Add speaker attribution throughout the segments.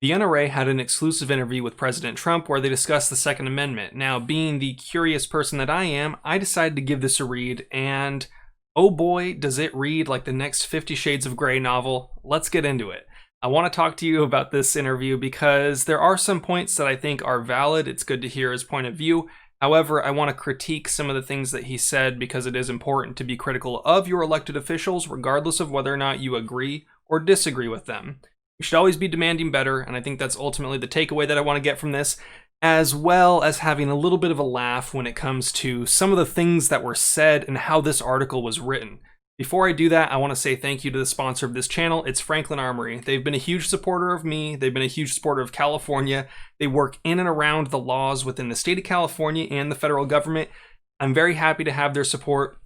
Speaker 1: The NRA had an exclusive interview with President Trump where they discussed the Second Amendment. Now, being the curious person that I am, I decided to give this a read, and oh boy, does it read like the next 50 Shades of Grey novel. Let's get into it. I want to talk to you about this interview because there are some points that I think are valid. It's good to hear his point of view. However, I want to critique some of the things that he said because it is important to be critical of your elected officials, regardless of whether or not you agree or disagree with them. You should always be demanding better, and I think that's ultimately the takeaway that I want to get from this, as well as having a little bit of a laugh when it comes to some of the things that were said and how this article was written. Before I do that, I want to say thank you to the sponsor of this channel. It's Franklin Armory. They've been a huge supporter of me. They've been a huge supporter of California. They work in and around the laws within the state of California and the federal government. I'm very happy to have their support.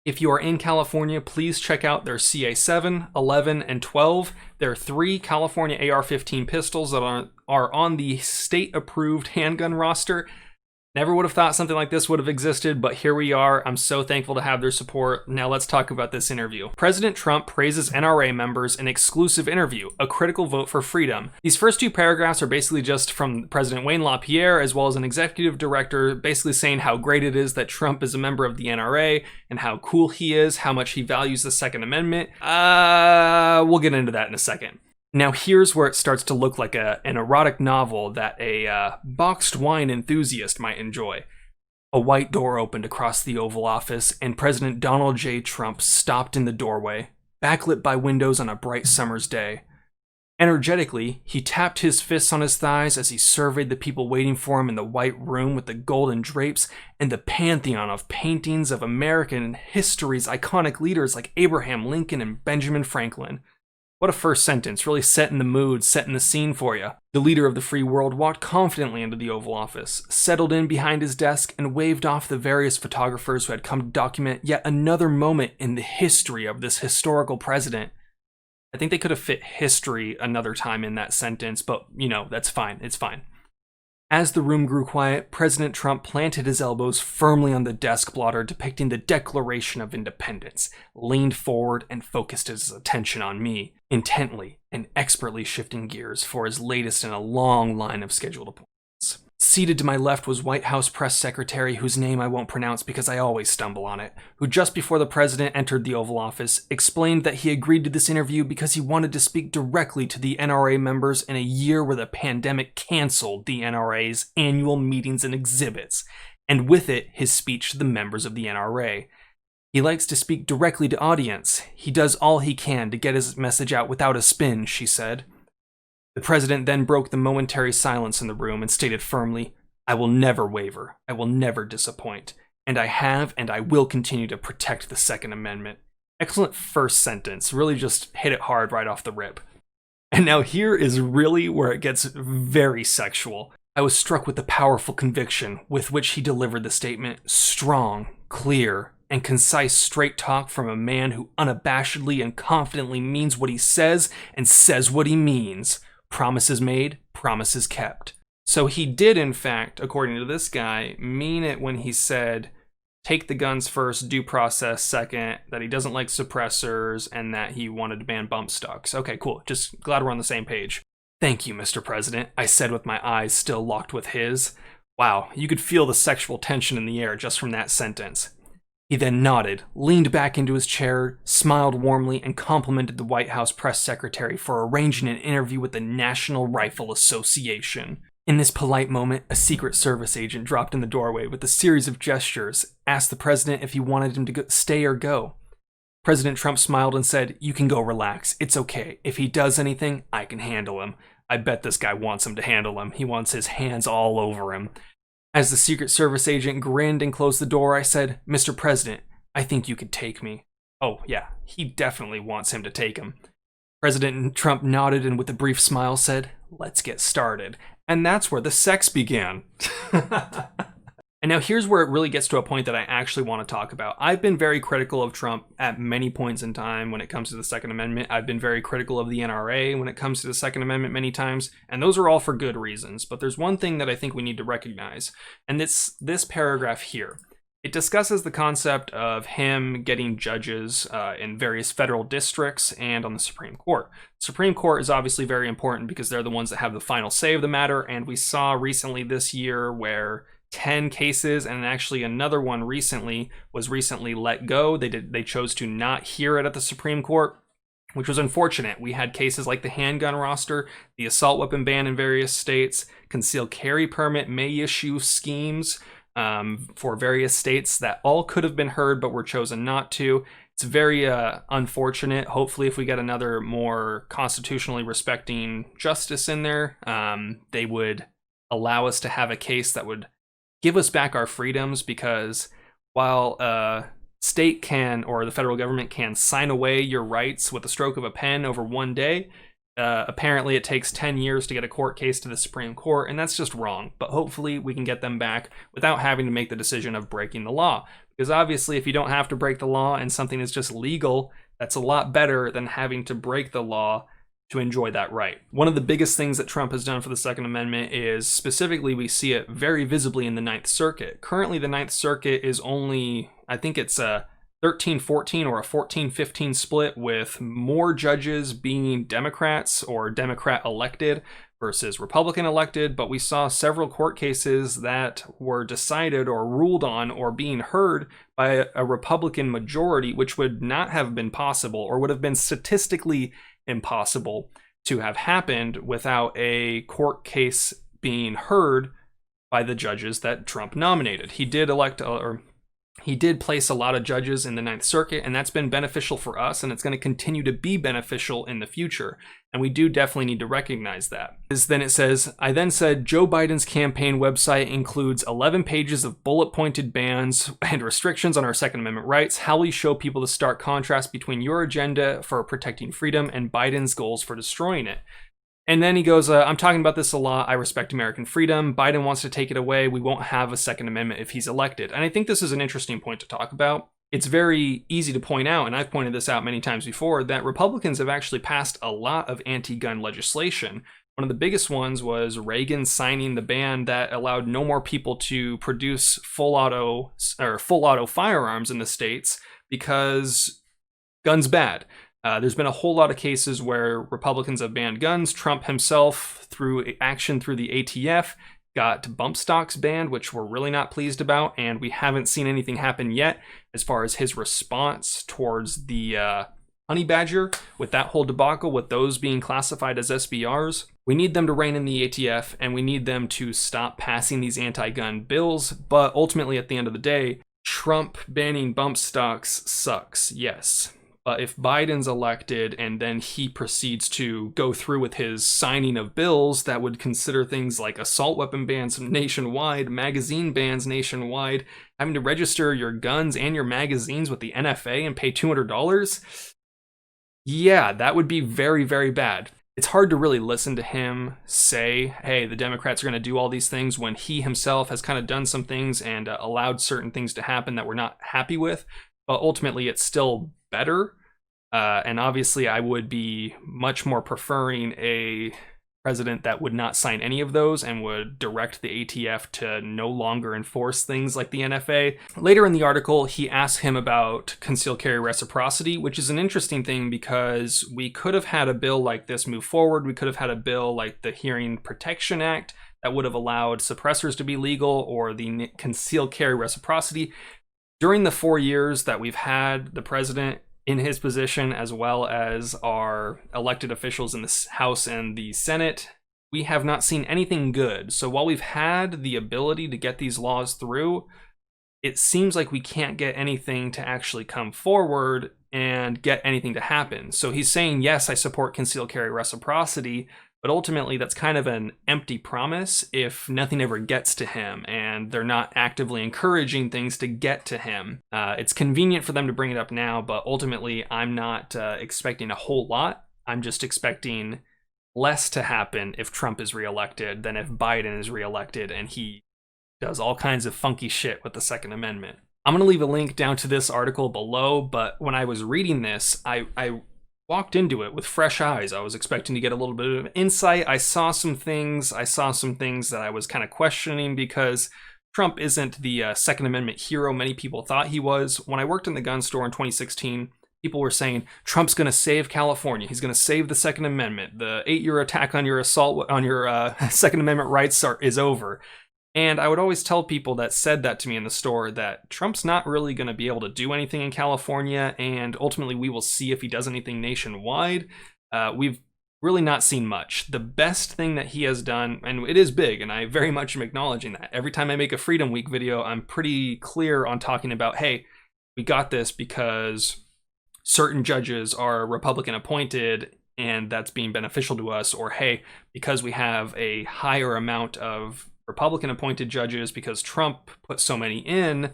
Speaker 1: If you are in California, please check out their CA7, 11, and 12. There are 3 California AR-15 pistols that are on the state-approved handgun roster. Never would have thought something like this would have existed, but here we are. I'm so thankful to have their support. Now let's talk about this interview. President Trump praises NRA members in exclusive interview, a critical vote for freedom. These first 2 paragraphs are basically just from President Wayne LaPierre, as well as an executive director, basically saying how great it is that Trump is a member of the NRA and how cool he is, how much he values the Second Amendment. We'll get into that in a second. Now here's where it starts to look like an erotic novel that a boxed wine enthusiast might enjoy. A white door opened across the Oval Office, and President Donald J. Trump stopped in the doorway, backlit by windows on a bright summer's day. Energetically, he tapped his fists on his thighs as he surveyed the people waiting for him in the white room with the golden drapes and the pantheon of paintings of American history's iconic leaders like Abraham Lincoln and Benjamin Franklin. What a first sentence, really setting the mood, setting the scene for you. The leader of the free world walked confidently into the Oval Office, settled in behind his desk, and waved off the various photographers who had come to document yet another moment in the history of this historical president. I think they could have fit history another time in that sentence, but you know, that's fine, it's fine. As the room grew quiet, President Trump planted his elbows firmly on the desk blotter depicting the Declaration of Independence, leaned forward and focused his attention on me, intently and expertly shifting gears for his latest in a long line of scheduled appointments. Seated to my left was White House press secretary, whose name I won't pronounce because I always stumble on it, who just before the president entered the Oval Office, explained that he agreed to this interview because he wanted to speak directly to the NRA members in a year where the pandemic canceled the NRA's annual meetings and exhibits, and with it, his speech to the members of the NRA. He likes to speak directly to audience. He does all he can to get his message out without a spin, she said. The president then broke the momentary silence in the room and stated firmly, "I will never waver. I will never disappoint. And I have and I will continue to protect the Second Amendment." Excellent first sentence. Really just hit it hard right off the rip. And now here is really where it gets very sexual. I was struck with the powerful conviction with which he delivered the statement. Strong, clear, and concise straight talk from a man who unabashedly and confidently means what he says and says what he means. Promises made, promises kept. So he did, in fact, according to this guy, mean it when he said, take the guns first, due process second, that he doesn't like suppressors, and that he wanted to ban bump stocks. Okay, cool. Just glad we're on the same page. Thank you, Mr. President, I said with my eyes still locked with his. Wow, you could feel the sexual tension in the air just from that sentence. He then nodded, leaned back into his chair, smiled warmly, and complimented the White House press secretary for arranging an interview with the National Rifle Association. In this polite moment, a Secret Service agent dropped in the doorway with a series of gestures, asked the president if he wanted him to stay or go. President Trump smiled and said, "You can go relax. It's okay. If he does anything, I can handle him." I bet this guy wants him to handle him. He wants his hands all over him. As the Secret Service agent grinned and closed the door, I said, "Mr. President, I think you could take me." Oh, yeah, he definitely wants him to take him. President Trump nodded and with a brief smile said, "Let's get started." And that's where the sex began. And now here's where it really gets to a point that I actually want to talk about. I've been very critical of Trump at many points in time when it comes to the Second Amendment. I've been very critical of the NRA when it comes to the Second Amendment many times, and those are all for good reasons. But there's one thing that I think we need to recognize, and it's this paragraph here. It discusses the concept of him getting judges in various federal districts and on the Supreme Court. The Supreme Court is obviously very important because they're the ones that have the final say of the matter, and we saw recently this year where 10 cases, and actually another one recently was let go. They chose to not hear it at the Supreme Court, which was unfortunate. We had cases like the handgun roster, the assault weapon ban in various states, concealed carry permit may issue schemes for various states that all could have been heard but were chosen not to. It's very unfortunate. Hopefully, if we get another more constitutionally respecting justice in there, they would allow us to have a case that would give us back our freedoms, because while state can, or the federal government can, sign away your rights with the stroke of a pen over one day, apparently it takes 10 years to get a court case to the Supreme Court, and that's just wrong. But hopefully we can get them back without having to make the decision of breaking the law. Because obviously if you don't have to break the law and something is just legal, that's a lot better than having to break the law to enjoy that right. One of the biggest things that Trump has done for the Second Amendment is, specifically, we see it very visibly in the Ninth Circuit. Currently, the Ninth Circuit is only, I think it's a 13-14 or a 14-15 split, with more judges being Democrats or Democrat elected versus Republican elected. But we saw several court cases that were decided or ruled on or being heard by a Republican majority, which would not have been possible, or would have been statistically impossible to have happened without a court case being heard by the judges that Trump nominated. He did place a lot of judges in the Ninth Circuit, and that's been beneficial for us, and it's going to continue to be beneficial in the future. And we do definitely need to recognize that. Then it says, I then said, Joe Biden's campaign website includes 11 pages of bullet-pointed bans and restrictions on our Second Amendment rights. How will you show people the stark contrast between your agenda for protecting freedom and Biden's goals for destroying it? And then he goes, I'm talking about this a lot. I respect American freedom. Biden wants to take it away. We won't have a Second Amendment if he's elected. And I think this is an interesting point to talk about. It's very easy to point out, and I've pointed this out many times before, that Republicans have actually passed a lot of anti-gun legislation. One of the biggest ones was Reagan signing the ban that allowed no more people to produce full auto firearms in the states because guns bad. There's been a whole lot of cases where Republicans have banned guns. Trump himself, through action through the ATF, got bump stocks banned, which we're really not pleased about, and we haven't seen anything happen yet as far as his response towards the honey badger, with that whole debacle, with those being classified as SBRs. We need them to rein in the ATF, and we need them to stop passing these anti-gun bills, but ultimately, at the end of the day, Trump banning bump stocks sucks, yes. But if Biden's elected and then he proceeds to go through with his signing of bills that would consider things like assault weapon bans nationwide, magazine bans nationwide, having to register your guns and your magazines with the NFA and pay $200, yeah, that would be very, very bad. It's hard to really listen to him say, hey, the Democrats are going to do all these things, when he himself has kind of done some things and allowed certain things to happen that we're not happy with. But ultimately, it's still better. And obviously, I would be much more preferring a president that would not sign any of those and would direct the ATF to no longer enforce things like the NFA. Later in the article, he asks him about concealed carry reciprocity, which is an interesting thing because we could have had a bill like this move forward. We could have had a bill like the Hearing Protection Act that would have allowed suppressors to be legal, or the concealed carry reciprocity. During the 4 years that we've had the president in his position, as well as our elected officials in the House and the Senate, we have not seen anything good. So while we've had the ability to get these laws through, it seems like we can't get anything to actually come forward and get anything to happen. So he's saying, yes, I support concealed carry reciprocity, but ultimately that's kind of an empty promise if nothing ever gets to him and they're not actively encouraging things to get to him. It's convenient for them to bring it up now, but ultimately I'm not expecting a whole lot. I'm just expecting less to happen if Trump is reelected than if Biden is reelected and he does all kinds of funky shit with the Second Amendment. I'm going to leave a link down to this article below, but when I was reading this, I walked into it with fresh eyes. I was expecting to get a little bit of insight. I saw some things that I was kind of questioning, because Trump isn't the Second Amendment hero many people thought he was. When I worked in the gun store in 2016, people were saying, Trump's going to save California. He's going to save the Second Amendment. The 8-year attack on your assault on your Second Amendment rights is over. And I would always tell people that said that to me in the store that Trump's not really going to be able to do anything in California, and ultimately we will see if he does anything nationwide. We've really not seen much. The best thing that he has done, and it is big, and I very much am acknowledging that. Every time I make a Freedom Week video, I'm pretty clear on talking about, hey, we got this because certain judges are Republican appointed and that's being beneficial to us, or hey, because we have a higher amount of Republican appointed judges because Trump put so many in,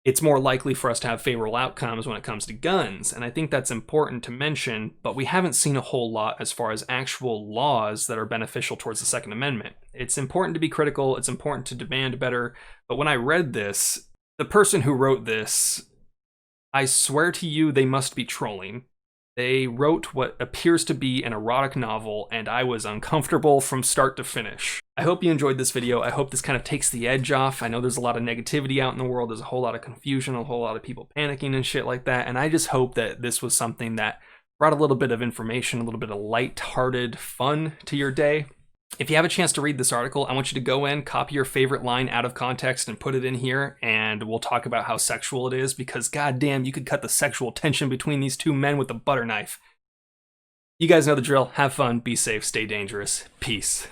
Speaker 1: it's more likely for us to have favorable outcomes when it comes to guns. And I think that's important to mention, but we haven't seen a whole lot as far as actual laws that are beneficial towards the Second Amendment. It's important to be critical, it's important to demand better, but when I read this, the person who wrote this, I swear to you, they must be trolling. They wrote what appears to be an erotic novel, and I was uncomfortable from start to finish. I hope you enjoyed this video. I hope this kind of takes the edge off. I know there's a lot of negativity out in the world. There's a whole lot of confusion, a whole lot of people panicking and shit like that, and I just hope that this was something that brought a little bit of information, a little bit of light-hearted fun to your day. If you have a chance to read this article, I want you to go in, copy your favorite line out of context and put it in here, and we'll talk about how sexual it is, because goddamn, you could cut the sexual tension between these two men with a butter knife. You guys know the drill. Have fun, be safe, stay dangerous. Peace.